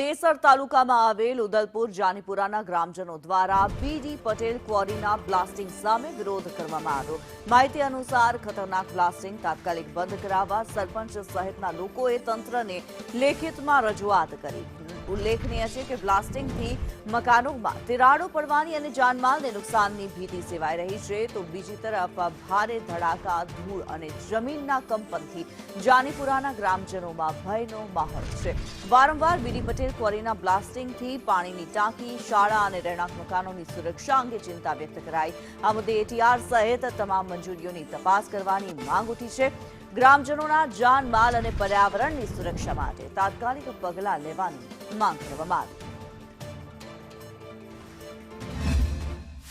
દેસર તાલુકામાં આવેલ ઉદલપુર જાનીપુરાના ગ્રામજનો દ્વારા બીડી પટેલ ક્વોરીના બ્લાસ્ટિંગ સામે વિરોધ કરવામાં આવ્યો। માહિતી અનુસાર ખતરનાક બ્લાસ્ટિંગ તાત્કાલિક બંધ કરાવવા સરપંચ સહિતના લોકોએ તંત્રને લેખિતમાં રજૂઆત કરી। ઉલ્લેખનીય છે કે બ્લાસ્ટિંગથી મકાનોમાં તિરાડો પડવાની અને જાનમાલને નુકસાનની ભીતિ સેવાઈ રહી છે, તો બીજી તરફ ભારે ધડાકા, ધૂળ અને જમીનના કંપનથી જાનીપુરાના ગ્રામજનોમાં ભયનો માહોલ છે। વારંવાર બીડી પટેલ ક્વોરીના બ્લાસ્ટિંગથી પાણીની ટાંકી, શાળા અને રહેણાંક મકાનોની સુરક્ષા અંગે ચિંતા વ્યક્ત કરાઈ। આ મુદ્દે એટીઆર સહિત તમામ મંજૂરીઓની તપાસ કરવાની માંગ ઉઠી છે। ગ્રામજનોના જાનમાલ અને પર્યાવરણની સુરક્ષા માટે તાત્કાલિક પગલાં લેવાની માંગ કરવામાં આવી।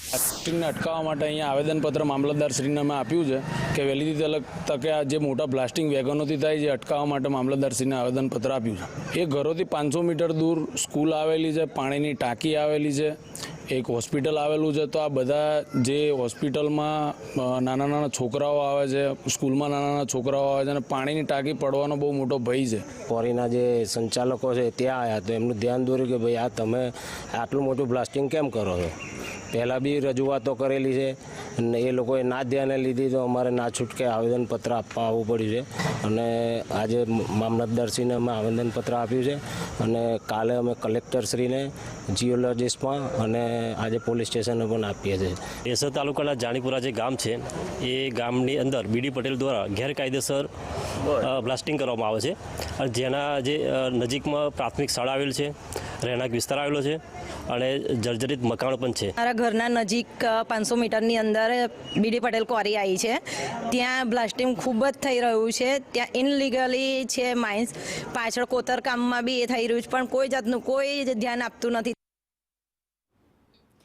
બ્લાસ્ટિંગને અટકાવવા માટે અહીંયા આવેદનપત્ર મામલતદારશ્રીને અમે આપ્યું છે કે વહેલી તકે આ જે મોટા બ્લાસ્ટિંગ વેગનોથી થાય છે અટકાવવા માટે મામલતદારશ્રીને આવેદનપત્ર આપ્યું છે। એ ઘરોથી 500 મીટર દૂર સ્કૂલ આવેલી છે, પાણીની ટાંકી આવેલી છે, એક હોસ્પિટલ આવેલું છે। તો આ બધા જે હોસ્પિટલમાં નાના છોકરાઓ આવે છે, સ્કૂલમાં નાના છોકરાઓ આવે છે અને પાણીની ટાંકી પડવાનો બહુ મોટો ભય છે। ક્વોરીના જે સંચાલકો છે ત્યાં આવ્યા તો એમનું ધ્યાન દોર્યું કે ભાઈ આ તમે આટલું મોટું બ્લાસ્ટિંગ કેમ કરો છો। પહેલાં બી રજૂઆતો કરેલી છે અને એ લોકોએ ના ધ્યાને લીધી તો અમારે ના છૂટકે આવેદનપત્ર આપવા આવવું પડ્યું છે અને આજે મામલતદારશ્રીને અમે આવેદનપત્ર આપ્યું છે અને કાલે અમે કલેક્ટરશ્રીને, જીઓલોજિસ્ટમાં અને આજે પોલીસ સ્ટેશને પણ આપીએ છીએ। દેસર તાલુકાના જાનીપુરા જે ગામ છે એ ગામની અંદર બીડી પટેલ દ્વારા ગેરકાયદેસર બ્લાસ્ટિંગ કરવામાં આવે છે અને જેના જે નજીકમાં પ્રાથમિક શાળા આવેલ છે, રહેણાંક વિસ્તાર આવેલો છે અને જર્જરિત મકાનો પણ છે। મારા ઘરના નજીક 500 મીટરની અંદર બીડી પટેલ ક્વોરી આવી છે, ત્યાં બ્લાસ્ટિંગ ખૂબ જ થઈ રહ્યું છે। ત્યાં ઇનલીગલી છે માઇન્સ, પાછળ કોતરકામમાં બી એ થઈ રહ્યું છે, પણ કોઈ જાતનું કોઈ ધ્યાન આપતું નથી।